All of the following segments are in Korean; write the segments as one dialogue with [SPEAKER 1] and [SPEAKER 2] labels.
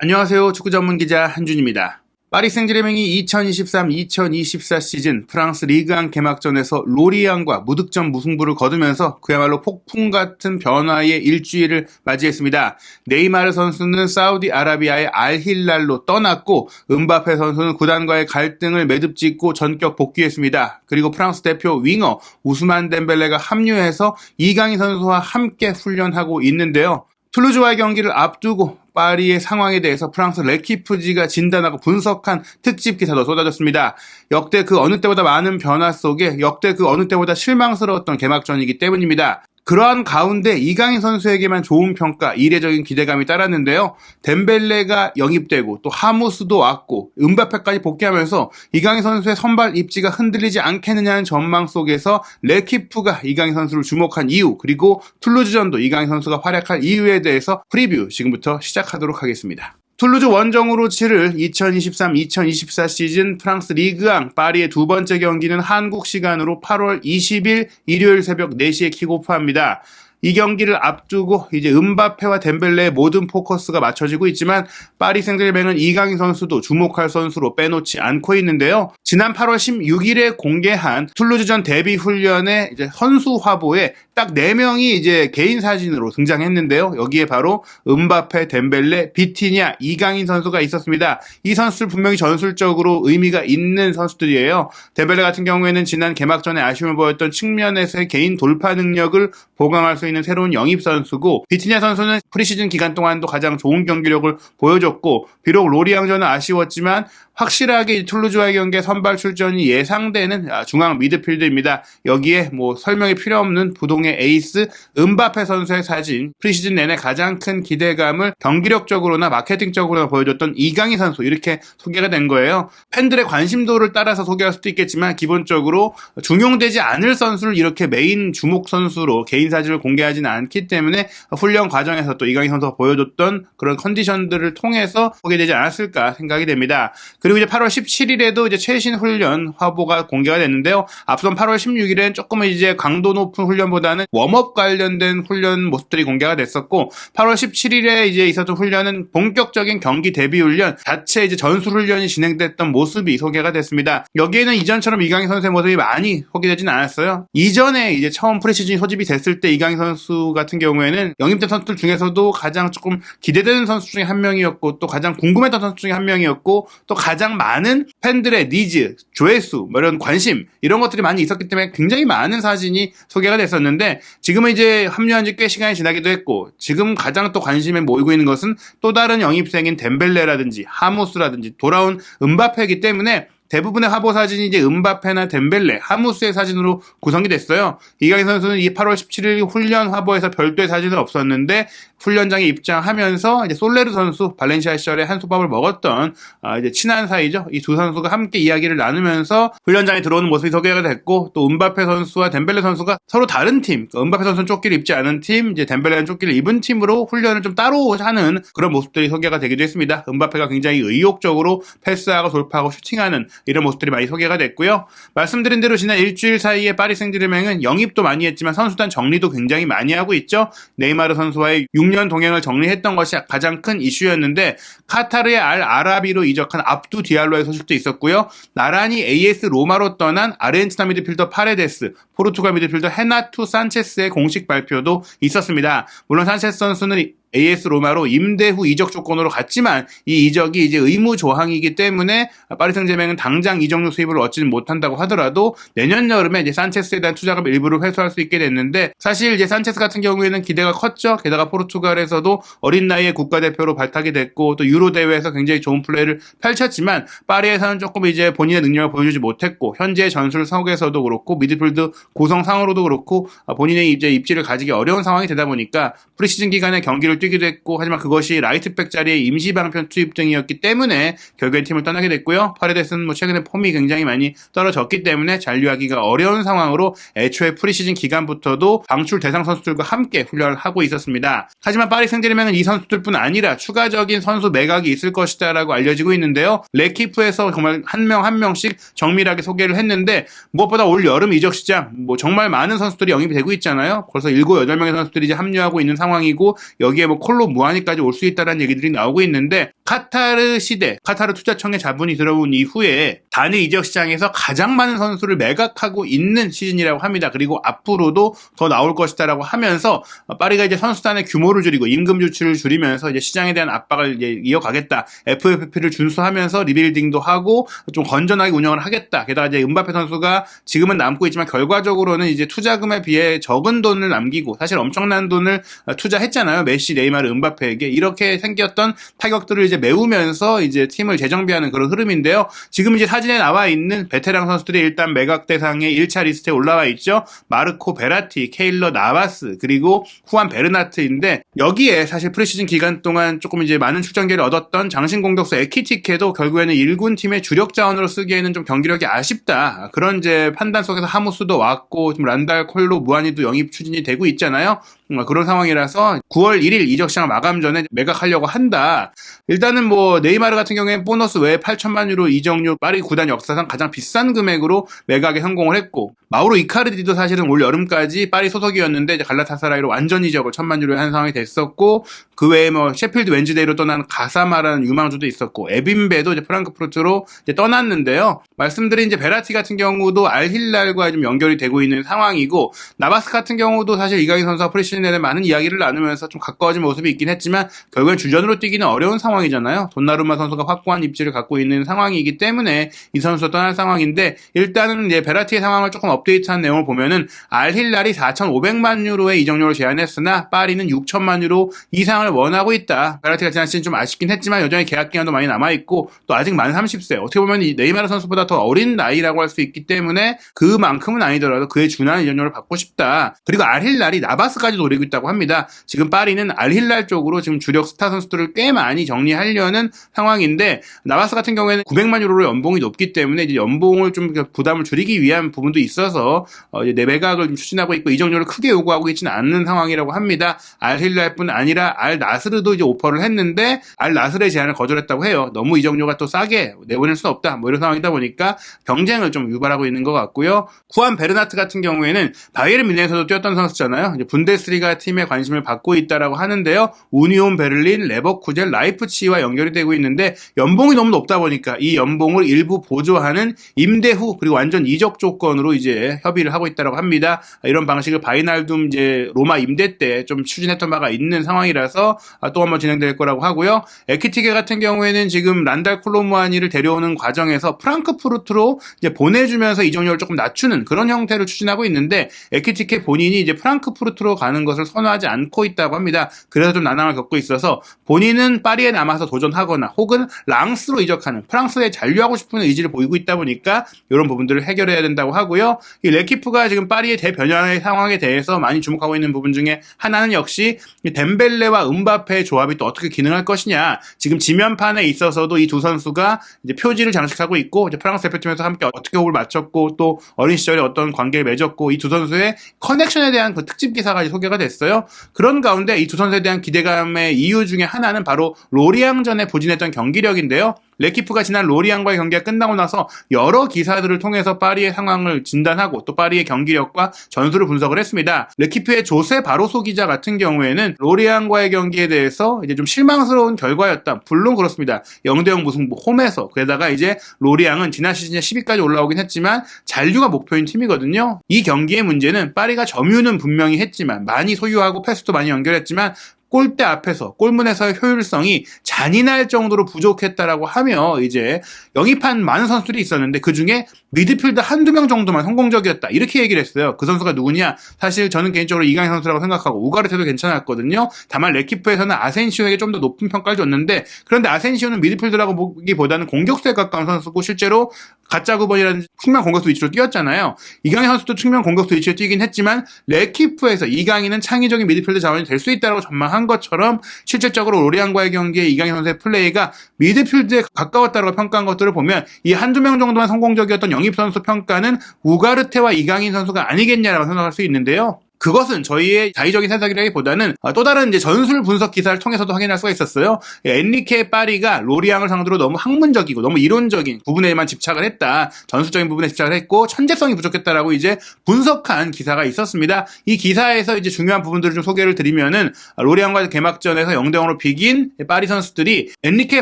[SPEAKER 1] 안녕하세요. 축구 전문 기자 한준입니다. 파리 생제르맹이 2023-2024 시즌 프랑스 리그앙 개막전에서 로리앙과 무득점 무승부를 거두면서 그야말로 폭풍 같은 변화의 일주일을 맞이했습니다. 네이마르 선수는 사우디아라비아의 알힐랄로 떠났고 은바페 선수는 구단과의 갈등을 매듭짓고 전격 복귀했습니다. 그리고 프랑스 대표 윙어 우스만 덴벨레가 합류해서 이강인 선수와 함께 훈련하고 있는데요. 툴루즈와의 경기를 앞두고 파리의 상황에 대해서 프랑스 레키프지가 진단하고 분석한 특집 기사도 쏟아졌습니다. 역대 그 어느 때보다 많은 변화 속에 역대 그 어느 때보다 실망스러웠던 개막전이기 때문입니다. 그러한 가운데 이강인 선수에게만 좋은 평가, 이례적인 기대감이 따랐는데요. 덴벨레가 영입되고 또 하무스도 왔고 은바페까지 복귀하면서 이강인 선수의 선발 입지가 흔들리지 않겠느냐는 전망 속에서 레키프가 이강인 선수를 주목한 이유, 그리고 툴루즈전도 이강인 선수가 활약할 이유에 대해서 프리뷰 지금부터 시작하도록 하겠습니다. 툴루즈 원정으로 치를 2023-2024 시즌 프랑스 리그앙 파리의 두 번째 경기는 한국 시간으로 8월 20일 일요일 새벽 4시에 킥오프합니다. 이 경기를 앞두고 이제 은바페와 덴벨레의 모든 포커스가 맞춰지고 있지만 파리 생제르맹은 이강인 선수도 주목할 선수로 빼놓지 않고 있는데요. 지난 8월 16일에 공개한 툴루즈전 데뷔 훈련의 이제 선수 화보에 딱 4명이 이제 개인 사진으로 등장했는데요. 여기에 바로 은바페, 덴벨레, 비티냐, 이강인 선수가 있었습니다. 이 선수들 분명히 전술적으로 의미가 있는 선수들이에요. 덴벨레 같은 경우에는 지난 개막전에 아쉬움을 보였던 측면에서의 개인 돌파 능력을 보강할 수 있는 새로운 영입 선수고, 비티냐 선수는 프리시즌 기간 동안도 가장 좋은 경기력을 보여줬고, 비록 로리앙전은 아쉬웠지만 확실하게 툴루즈와의 경기에 선발 출전이 예상되는 중앙 미드필드입니다. 여기에 뭐 설명이 필요 없는 부동의 에이스 은바페 선수의 사진, 프리시즌 내내 가장 큰 기대감을 경기력적으로나 마케팅적으로나 보여줬던 이강인 선수, 이렇게 소개가 된 거예요. 팬들의 관심도를 따라서 소개할 수도 있겠지만 기본적으로 중용되지 않을 선수를 이렇게 메인 주목 선수로 개인 사진을 공개하지는 않기 때문에 훈련 과정에서 또 이강인 선수가 보여줬던 그런 컨디션들을 통해서 소개되지 않았을까 생각이 됩니다. 그리고 이제 8월 17일에도 이제 최신 훈련 화보가 공개가 됐는데요. 앞선 8월 16일엔 조금 이제 강도 높은 훈련보다는 웜업 관련된 훈련 모습들이 공개가 됐었고, 8월 17일에 이제 있었던 훈련은 본격적인 경기 대비 훈련, 자체 이제 전술 훈련이 진행됐던 모습이 소개가 됐습니다. 여기에는 이전처럼 이강인 선수의 모습이 많이 소개되진 않았어요. 이전에 이제 처음 프리시즌이 소집이 됐을 때 이강인 선수 같은 경우에는 영입된 선수들 중에서도 가장 조금 기대되는 선수 중에 한 명이었고, 또 가장 궁금했던 선수 중에 한 명이었고, 또 가장 많은 팬들의 니즈, 조회수, 이런 관심, 이런 것들이 많이 있었기 때문에 굉장히 많은 사진이 소개가 됐었는데, 지금은 이제 합류한 지 꽤 시간이 지나기도 했고, 지금 가장 또 관심에 모이고 있는 것은 또 다른 영입생인 덴벨레라든지 하무스라든지 돌아온 은바페이기 때문에 대부분의 화보 사진이 이제 은바페나 덴벨레, 하무스의 사진으로 구성이 됐어요. 이강인 선수는 이 8월 17일 훈련 화보에서 별도의 사진은 없었는데, 훈련장에 입장하면서 이제 솔레르 선수, 발렌시아 시절에 한솥밥을 먹었던 이제 친한 사이죠. 이 두 선수가 함께 이야기를 나누면서 훈련장에 들어오는 모습이 소개가 됐고, 또 은바페 선수와 덴벨레 선수가 서로 다른 팀, 은바페 선수는 조끼를 입지 않은 팀, 이제 덴벨레는 조끼를 입은 팀으로 훈련을 좀 따로 하는 그런 모습들이 소개가 되기도 했습니다. 은바페가 굉장히 의욕적으로 패스하고 돌파하고 슈팅하는 이런 모습들이 많이 소개가 됐고요. 말씀드린 대로 지난 일주일 사이에 파리 생제르맹은 영입도 많이 했지만 선수단 정리도 굉장히 많이 하고 있죠. 네이마르 선수와의 6년 동행을 정리했던 것이 가장 큰 이슈였는데, 카타르의 알 아라비로 이적한 압두 디알로의 소식도 있었고요. 나란히 AS 로마로 떠난 아르헨티나 미드필더 파레데스, 포르투갈 미드필더 헤나투 산체스의 공식 발표도 있었습니다. 물론 산체스 선수는 AS 로마로 임대 후 이적 조건으로 갔지만 이 이적이 이제 의무 조항이기 때문에 파리 생제르맹은 당장 이적료 수입을 얻지는 못한다고 하더라도 내년 여름에 이제 산체스에 대한 투자금 일부를 회수할 수 있게 됐는데, 사실 이제 산체스 같은 경우에는 기대가 컸죠. 게다가 포르투갈에서도 어린 나이에 국가대표로 발탁이 됐고 또 유로 대회에서 굉장히 좋은 플레이를 펼쳤지만 파리에서는 조금 이제 본인의 능력을 보여주지 못했고, 현재 전술 속에서도 그렇고 미드필드 구성상으로도 그렇고 본인의 이제 입지를 가지기 어려운 상황이 되다 보니까 프리시즌 기간에 경기를 뛰기도 했고, 하지만 그것이 라이트백 자리에 임시 방편 투입 등이었기 때문에 결국엔 팀을 떠나게 됐고요. 파레데스는 뭐 최근에 폼이 굉장히 많이 떨어졌기 때문에 잔류하기가 어려운 상황으로 애초에 프리시즌 기간부터도 방출 대상 선수들과 함께 훈련을 하고 있었습니다. 하지만 파리 생제르맹은 이 선수들뿐 아니라 추가적인 선수 매각이 있을 것이다라고 알려지고 있는데요. 레키프에서 정말 한 명 한 명씩 정밀하게 소개를 했는데, 무엇보다 올 여름 이적 시장 정말 많은 선수들이 영입이 되고 있잖아요. 벌써 7, 8명의 선수들이 이제 합류하고 있는 상황이고, 여기에 거기에 뭐 콜로 무아니까지 올 수 있다는 얘기들이 나오고 있는데, 카타르 시대, 카타르 투자청의 자본이 들어온 이후에 단일 이적 시장에서 가장 많은 선수를 매각하고 있는 시즌이라고 합니다. 그리고 앞으로도 더 나올 것이다라고 하면서 파리가 이제 선수단의 규모를 줄이고 임금 지출을 줄이면서 이제 시장에 대한 압박을 이제 이어가겠다. FFP를 준수하면서 리빌딩도 하고 좀 건전하게 운영을 하겠다. 게다가 이제 음바페 선수가 지금은 남고 있지만 결과적으로는 이제 투자금에 비해 적은 돈을 남기고 사실 엄청난 돈을 투자했잖아요. 메시, 네이마르, 음바페에게. 이렇게 생겼던 타격들을 이제 메우면서 이제 팀을 재정비하는 그런 흐름인데요. 지금 이제 사진에 나와 있는 베테랑 선수들이 일단 매각 대상의 1차 리스트에 올라와 있죠. 마르코 베라티, 케일러 나바스, 그리고 후안 베르나트인데, 여기에 사실 프리시즌 기간 동안 조금 이제 많은 출전기를 얻었던 장신 공격수 에키티케도 결국에는 1군 팀의 주력 자원으로 쓰기에는 좀 경기력이 아쉽다. 그런 이제 판단 속에서 하무스도 왔고, 지금 란달, 콜로, 무아니도 영입 추진이 되고 있잖아요. 그런 상황이라서 9월 1일 이적 시장 마감 전에 매각하려고 한다. 일단은 뭐 네이마르 같은 경우에는 보너스 외에 8천만 유로 이적료, 파리 구단 역사상 가장 비싼 금액으로 매각에 성공을 했고, 마우로 이카르디도 사실은 올 여름까지 파리 소속이었는데 이제 갈라타사라이로 완전 이적을 1,000만 유로에 한 상황이 됐었고, 그 외에 뭐 셰필드 웬즈데이로 떠난 가사마라는 유망주도 있었고, 에빈베도 이제 프랑크푸르트로 이제 떠났는데요. 말씀드린 이제 베라티 같은 경우도 알힐랄과 좀 연결이 되고 있는 상황이고, 나바스 같은 경우도 사실 이강인 선수와 프리시즌 내내 많은 이야기를 나누면서 좀 가까워진 모습이 있긴 했지만 결국엔 주전으로 뛰기는 어려운 상황이잖아요. 돈나루마 선수가 확고한 입지를 갖고 있는 상황이기 때문에 이 선수가 떠날 상황인데, 일단은 이제 베라티의 상황을 조금 업데이트한 내용을 보면은 알힐랄이 4,500만 유로의 이적료를 제안했으나 파리는 6천만 유로 이상을 원하고 있다. 베라티가 지난 시즌 좀 아쉽긴 했지만 여전히 계약 기간도 많이 남아있고 또 아직 만 30세, 어떻게 보면 이 네이마르 선수보다 더 어린 나이라고 할 수 있기 때문에 그만큼은 아니더라도 그에 준하는 이적료를 받고 싶다. 그리고 알힐랄이 나바스까지 노리고 있다고 합니다. 지금 파리는 알힐랄 쪽으로 지금 주력 스타 선수들을 꽤 많이 정리하려는 상황인데, 나바스 같은 경우에는 900만 유로로 연봉이 높기 때문에 이제 연봉을 좀 부담을 줄이기 위한 부분도 있어서 이제 매각을 좀 추진하고 있고 이적료를 크게 요구하고 있지는 않는 상황이라고 합니다. 알힐랄뿐 아니라 알나스르도 이제 오퍼를 했는데 알나스르의 제안을 거절했다고 해요. 너무 이적료가 또 싸게 내보낼 수는 없다. 뭐 이런 상황이다 보니까 경쟁을 좀 유발하고 있는 것 같고요. 후안 베르나트 같은 경우에는 바이에른 뮌헨에서도 뛰었던 선수잖아요. 이제 분데스리가 팀에 관심을 받고 있다라고 하는데요. 우니온 베를린, 레버쿠젠, 라이프치히와 연결이 되고 있는데 연봉이 너무 높다 보니까 이 연봉을 일부 보조하는 임대 후 그리고 완전 이적 조건으로 이제 협의를 하고 있다고 합니다. 이런 방식을 바이날둠 이제 로마 임대 때 좀 추진했던 바가 있는 상황이라서 또 한번 진행될 거라고 하고요. 에키티게 같은 경우에는 지금 란달 콜로무아니를 데려오는 과정에서 프랑크푸르트로 이제 보내주면서 이적료를 조금 낮추는 그런 형태를 추진하고 있는데, 에키티케 본인이 이제 프랑크푸르트로 가는 것을 선호하지 않고 있다고 합니다. 그래서 좀 난항을 겪고 있어서 본인은 파리에 남아서 도전하거나 혹은 랑스로 이적하는 프랑스에 잔류하고 싶은 의지를 보이고 있다 보니까 이런 부분들을 해결해야 된다고 하고요. 이 레키프가 지금 파리의 대변화의 상황에 대해서 많이 주목하고 있는 부분 중에 하나는 역시 덴벨레와 음바페의 조합이 또 어떻게 기능할 것이냐. 지금 지면판에 있어서도 이 두 선수가 이제 표지를 장식하고 있고 이제 프랑스 대표팀에서 함께 어떻게 호흡을 맞췄고 또 어린 시절에 어떤 관계를 맺었고 이 두 선수의 커넥션에 대한 그 특집 기사가 소개가 됐어요. 그런 가운데 이 두 선수에 대한 기대감의 이유 중에 하나는 바로 로리앙전에 부진했던 경기력인데요. 레키프가 지난 로리앙과의 경기가 끝나고 나서 여러 기사들을 통해서 파리의 상황을 진단하고 또 파리의 경기력과 전술을 분석을 했습니다. 레키프의 조세 바로소 기자 같은 경우에는 로리앙과의 경기에 대해서 이제 좀 실망스러운 결과였다. 물론 그렇습니다. 0대0 무승부 홈에서. 게다가 이제 로리앙은 지난 시즌에 10위까지 올라오긴 했지만 잔류가 목표인 팀이거든요. 이 경기의 문제는 파리가 점유는 분명히 했지만 많이 소유하고 패스도 많이 연결했지만 골대 앞에서 골문에서의 효율성이 잔인할 정도로 부족했다라고 하며 이제 영입한 많은 선수들이 있었는데 그중에 미드필더 한두 명 정도만 성공적이었다 이렇게 얘기를 했어요. 그 선수가 누구냐? 사실 저는 개인적으로 이강인 선수라고 생각하고 우가르테도 괜찮았거든요. 다만 레키프에서는 아센시오에게 좀 더 높은 평가를 줬는데, 그런데 아센시오는 미드필더라고 보기보다는 공격수에 가까운 선수고 실제로 가짜 9번이라는 측면 공격수 위치로 뛰었잖아요. 이강인 선수도 측면 공격수 위치로 뛰긴 했지만 레키프에서 이강인은 창의적인 미드필더 자원이 될 수 있다고 전망한 것처럼 실질적으로 로리앙과의 경기에 이강인 선수의 플레이가 미드필드에 가까웠다고 평가한 것들을 보면 이 한두 명 정도만 성공적이었던 영입 선수 평가는 우가르테와 이강인 선수가 아니겠냐라고 생각할 수 있는데요. 그것은 저희의 자의적인 해석이라기보다는 또 다른 이제 전술 분석 기사를 통해서도 확인할 수가 있었어요. 엔리케 파리가 로리앙을 상대로 너무 학문적이고 너무 이론적인 부분에만 집착을 했다. 전술적인 부분에 집착을 했고 천재성이 부족했다라고 이제 분석한 기사가 있었습니다. 이 기사에서 이제 중요한 부분들을 좀 소개를 드리면은 로리앙과 개막전에서 0대0으로 비긴 파리 선수들이 엔리케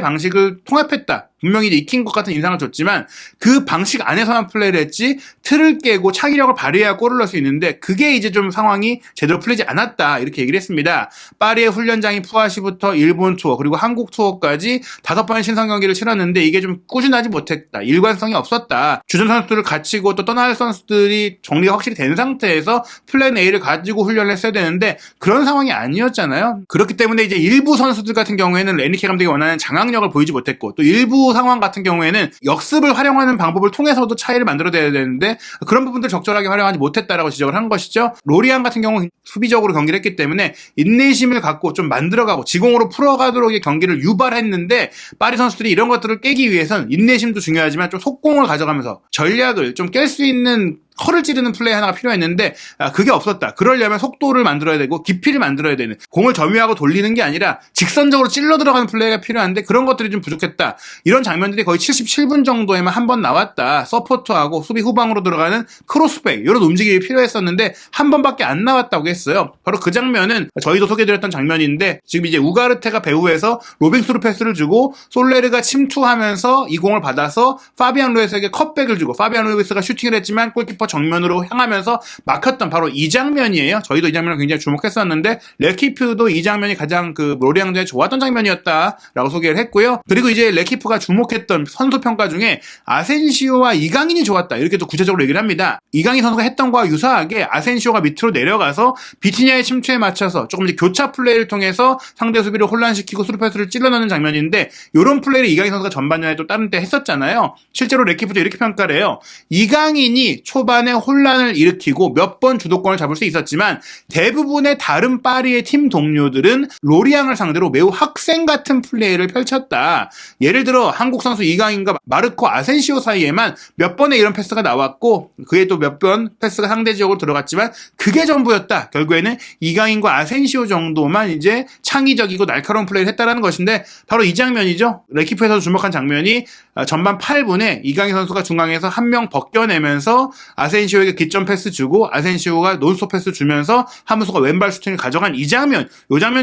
[SPEAKER 1] 방식을 통합했다. 분명히 이제 익힌 것 같은 인상을 줬지만 그 방식 안에서만 플레이를 했지 틀을 깨고 차기력을 발휘해야 골을 넣을 수 있는데 그게 이제 좀 상황이 제대로 풀리지 않았다 이렇게 얘기를 했습니다. 파리의 훈련장인 푸아시부터 일본 투어 그리고 한국 투어까지 5번의 신선 경기를 치렀는데 이게 좀 꾸준하지 못했다. 일관성이 없었다. 주전 선수들을 갖추고 또 떠날 선수들이 정리가 확실히 된 상태에서 플랜 A를 가지고 훈련을 했어야 되는데 그런 상황이 아니었잖아요. 그렇기 때문에 이제 일부 선수들 같은 경우에는 엔리케 감독이 원하는 장악력을 보이지 못했고 또 일부 상황 같은 경우에는 역습을 활용하는 방법을 통해서도 차이를 만들어내야 되는데 그런 부분들 적절하게 활용하지 못했다라고 지적을 한 것이죠. 로리앙 같은 경우는 수비적으로 경기를 했기 때문에 인내심을 갖고 좀 만들어가고 지공으로 풀어가도록 경기를 유발했는데 파리 선수들이 이런 것들을 깨기 위해선 인내심도 중요하지만 좀 속공을 가져가면서 전략을 좀 깰 수 있는 허를 찌르는 플레이 하나가 필요했는데 그게 없었다. 그러려면 속도를 만들어야 되고 깊이를 만들어야 되는 공을 점유하고 돌리는 게 아니라 직선적으로 찔러 들어가는 플레이가 필요한데 그런 것들이 좀 부족했다. 이런 장면들이 거의 77분 정도에만 한 번 나왔다. 서포트하고 수비 후방으로 들어가는 크로스백 이런 움직임이 필요했었는데 한 번밖에 안 나왔다고 했어요. 바로 그 장면은 저희도 소개드렸던 장면인데 지금 이제 우가르테가 배후에서 로빙스루 패스를 주고 솔레르가 침투하면서 이 공을 받아서 파비안 루이스에게 컷백을 주고 파비안 루이스가 슈팅을 했지만 골키퍼 정면으로 향하면서 막혔던 바로 이 장면이에요. 저희도 이 장면을 굉장히 주목했었는데 레키프도 이 장면이 가장 그 로리앙전에 좋았던 장면이었다라고 소개를 했고요. 그리고 이제 레키프가 주목했던 선수 평가 중에 아센시오와 이강인이 좋았다. 이렇게 또 구체적으로 얘기를 합니다. 이강인 선수가 했던 거와 유사하게 아센시오가 밑으로 내려가서 비티냐의 침투에 맞춰서 조금 이제 교차 플레이를 통해서 상대 수비를 혼란시키고 스루패스를 찔러넣는 장면인데 이런 플레이를 이강인 선수가 전반전에 또 다른 때 했었잖아요. 실제로 레키프도 이렇게 평가를 해요. 이강인이 초반에 혼란을 일으키고 몇 번 주도권을 잡을 수 있었지만 대부분의 다른 파리의 팀 동료들은 로리앙을 상대로 매우 학생 같은 플레이를 펼쳤다. 예를 들어 한국 선수 이강인과 마르코 아센시오 사이에만 몇 번의 이런 패스가 나왔고 그게 또 몇 번 패스가 상대적으로 들어갔지만 그게 전부였다. 결국에는 이강인과 아센시오 정도만 이제 창의적이고 날카로운 플레이를 했다라는 것인데 바로 이 장면이죠. 레키프에서 주목한 장면이 전반 8분에 이강인 선수가 중앙에서 한 명 벗겨내면서 아센시오에게 기점 패스 주고 아센시오가 논스톱 패스 주면서 하무소가 왼발 슈팅을 가져간 이 장면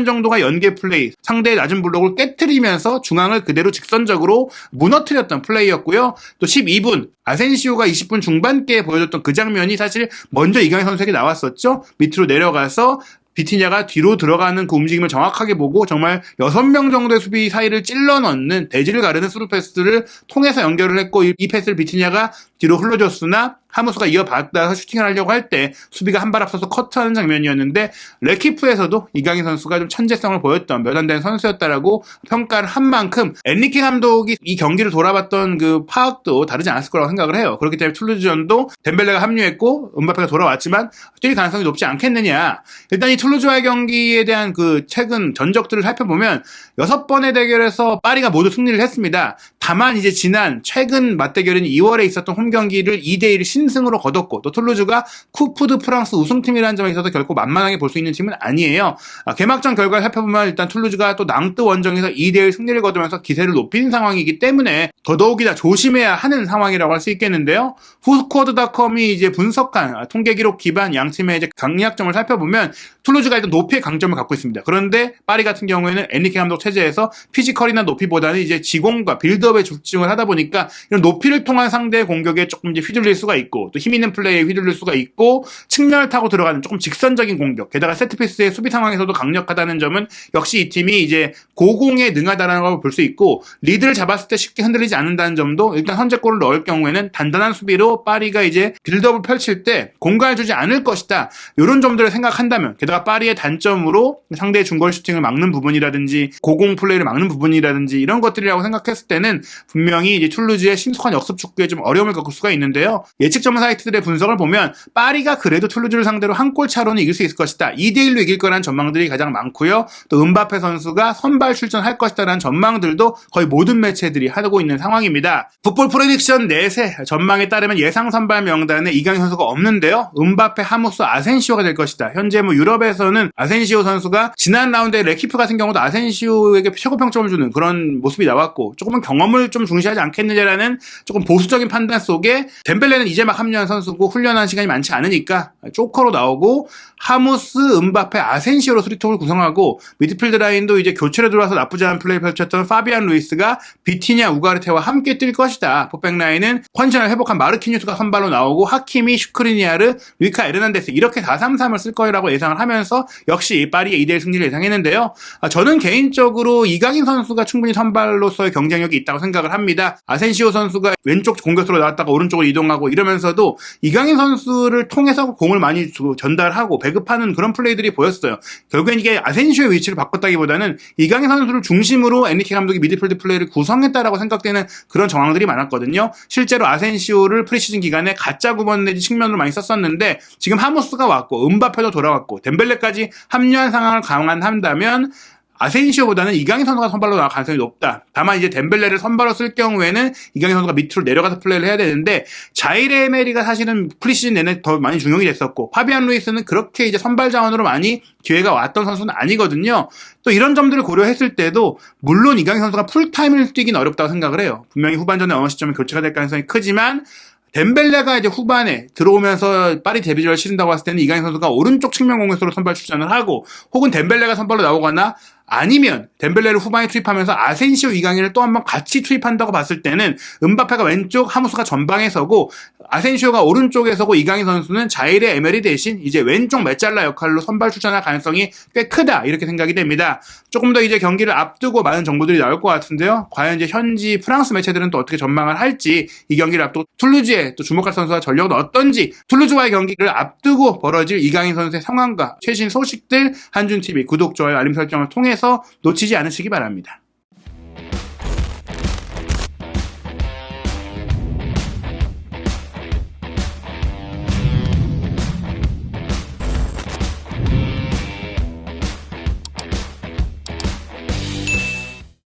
[SPEAKER 1] 정도가 연계 플레이 상대의 낮은 블록을 깨트리면서 중앙을 그대로 직선적으로 무너뜨렸던 플레이였고요. 또 12분 아센시오가 20분 중반께 보여줬던 그 장면이 사실 먼저 이강인 선수에게 나왔었죠. 밑으로 내려가서 비티냐가 뒤로 들어가는 그 움직임을 정확하게 보고 정말 6명 정도의 수비 사이를 찔러 넣는 대지를 가르는 스루 패스를 통해서 연결을 했고 이 패스를 비티냐가 뒤로 흘러줬으나 하무스가 이어받아서 슈팅을 하려고 할 때 수비가 한 발 앞서서 커트하는 장면이었는데 레키프에서도 이강인 선수가 좀 천재성을 보였던 몇 안 되는 선수였다라고 평가를 한 만큼 엔리케 감독이 이 경기를 돌아봤던 그 파악도 다르지 않았을 거라고 생각을 해요. 그렇기 때문에 툴루즈전도 덴벨레가 합류했고 음바페가 돌아왔지만 뛸 가능성이 높지 않겠느냐. 일단 이 툴루즈와의 경기에 대한 그 최근 전적들을 살펴보면 6번의 대결에서 파리가 모두 승리를 했습니다. 다만 이제 최근 맞대결인 2월에 있었던 홈 경기를 2대1 신승으로 거뒀고 또 툴루즈가 쿠프 드 프랑스 우승팀이라는 점에 있어서 결코 만만하게 볼 수 있는 팀은 아니에요. 개막전 결과를 살펴보면 일단 툴루즈가 또 낭뜨 원정에서 2대1 승리를 거두면서 기세를 높인 상황이기 때문에 더더욱이나 조심해야 하는 상황이라고 할 수 있겠는데요. 후스쿼드닷컴이 이제 분석한 통계 기록 기반 양 팀의 이제 강약점을 살펴보면 툴루즈가 일단 높이의 강점을 갖고 있습니다. 그런데 파리 같은 경우에는 엔리케 감독 체제에서 피지컬이나 높이보다는 이제 지공과 빌드업에 집중을 하다 보니까 이런 높이를 통한 상대의 공격에 조금 이제 휘둘릴 수가 있고 또 힘 있는 플레이에 휘둘릴 수가 있고 측면을 타고 들어가는 조금 직선적인 공격 게다가 세트피스의 수비 상황에서도 강력하다는 점은 역시 이 팀이 이제 고공에 능하다는 걸 볼 수 있고 리드를 잡았을 때 쉽게 흔들리지 않는다는 점도 일단 선제골을 넣을 경우에는 단단한 수비로 파리가 이제 빌드업을 펼칠 때 공간을 주지 않을 것이다. 이런 점들을 생각한다면 게다가 파리의 단점으로 상대의 중거리 슈팅을 막는 부분이라든지 고공 플레이를 막는 부분이라든지 이런 것들이라고 생각했을 때는 분명히 이제 툴루즈의 신속한 역습 축구에 좀 어려움을 겪을 수가 있는데요. 예측 예측 사이트들의 분석을 보면 파리가 그래도 툴루즈를 상대로 한 골 차로는 이길 수 있을 것이다. 2대1로 이길 거라는 전망들이 가장 많고요. 또 은바페 선수가 선발 출전할 것이다라는 전망들도 거의 모든 매체들이 하고 있는 상황입니다. 풋볼 프레딕션 넷의 전망에 따르면 예상 선발 명단에 이강인 선수가 없는데요. 은바페, 하무스, 아센시오가 될 것이다. 현재 유럽에서는 아센시오 선수가 지난 라운드에 레키프 같은 경우도 아센시오에게 최고 평점을 주는 그런 모습이 나왔고 조금은 경험을 좀 중시하지 않겠느냐라는 조금 보수적인 판단 속에 덴벨레는 이제 막 합류한 선수고 훈련한 시간이 많지 않으니까 조커로 나오고 하무스, 은바페, 아센시오로 수리톱을 구성하고 미드필드 라인도 이제 교체로 들어와서 나쁘지 않은 플레이 펼쳤던 파비안 루이스가 비티냐, 우가르테와 함께 뛸 것이다. 포백 라인은 컨디션을 회복한 마르키뉴스가 선발로 나오고 하키미, 슈크리니아르, 루이카 에르난데스 이렇게 4-3-3을 쓸 거라고 예상을 하면서 역시 파리의 2대1 승리를 예상했는데요. 저는 개인적으로 이강인 선수가 충분히 선발로서의 경쟁력이 있다고 생각을 합니다. 아센시오 선수가 왼쪽 공격수로 나왔다가 오른쪽으로 이동하고 이러면서도 이강인 선수를 통해서 공을 많이 전달하고 배급하는 그런 플레이들이 보였어요. 결국엔 이게 아센시오의 위치를 바꿨다기보다는 이강인 선수를 중심으로 엔리케 감독이 미드필드 플레이를 구성했다라고 생각되는 그런 정황들이 많았거든요. 실제로 아센시오를 프리시즌 기간에 가짜 9번 내지 측면으로 많이 썼었는데 지금 하무스가 왔고 은바페도 돌아왔고 덴벨레까지 합류한 상황을 감안한다면 아센시오보다는 이강인 선수가 선발로 나갈 가능성이 높다. 다만 이제 덴벨레를 선발로 쓸 경우에는 이강인 선수가 밑으로 내려가서 플레이를 해야 되는데 자이레 에메리가 사실은 프리시즌 내내 더 많이 중용이 됐었고 파비안 루이스는 그렇게 이제 선발 자원으로 많이 기회가 왔던 선수는 아니거든요. 또 이런 점들을 고려했을 때도 물론 이강인 선수가 풀타임을 뛰긴 어렵다고 생각을 해요. 분명히 후반전에 어느 시점에 교체가 될 가능성이 크지만 덴벨레가 이제 후반에 들어오면서 파리 데뷔전을 치른다고 했을 때는 이강인 선수가 오른쪽 측면 공격수로 선발 출전을 하고 혹은 덴벨레가 선발로 나오거나 아니면 덴벨레를 후반에 투입하면서 아센시오, 이강인을 또 한 번 같이 투입한다고 봤을 때는 은바페가 왼쪽, 하무스가 전방에 서고 아센시오가 오른쪽에 서고 이강인 선수는 자이레 에메리 대신 이제 왼쪽 메잘라 역할로 선발 출전할 가능성이 꽤 크다 이렇게 생각이 됩니다. 조금 더 이제 경기를 앞두고 많은 정보들이 나올 것 같은데요. 과연 이제 현지 프랑스 매체들은 또 어떻게 전망을 할지 이 경기를 앞두고 툴루즈에 또 주목할 선수와 전력은 어떤지 툴루즈와의 경기를 앞두고 벌어질 이강인 선수의 상황과 최신 소식들 한준TV 구독, 좋아요, 알림 설정을 통해서 놓치지 않으시기 바랍니다.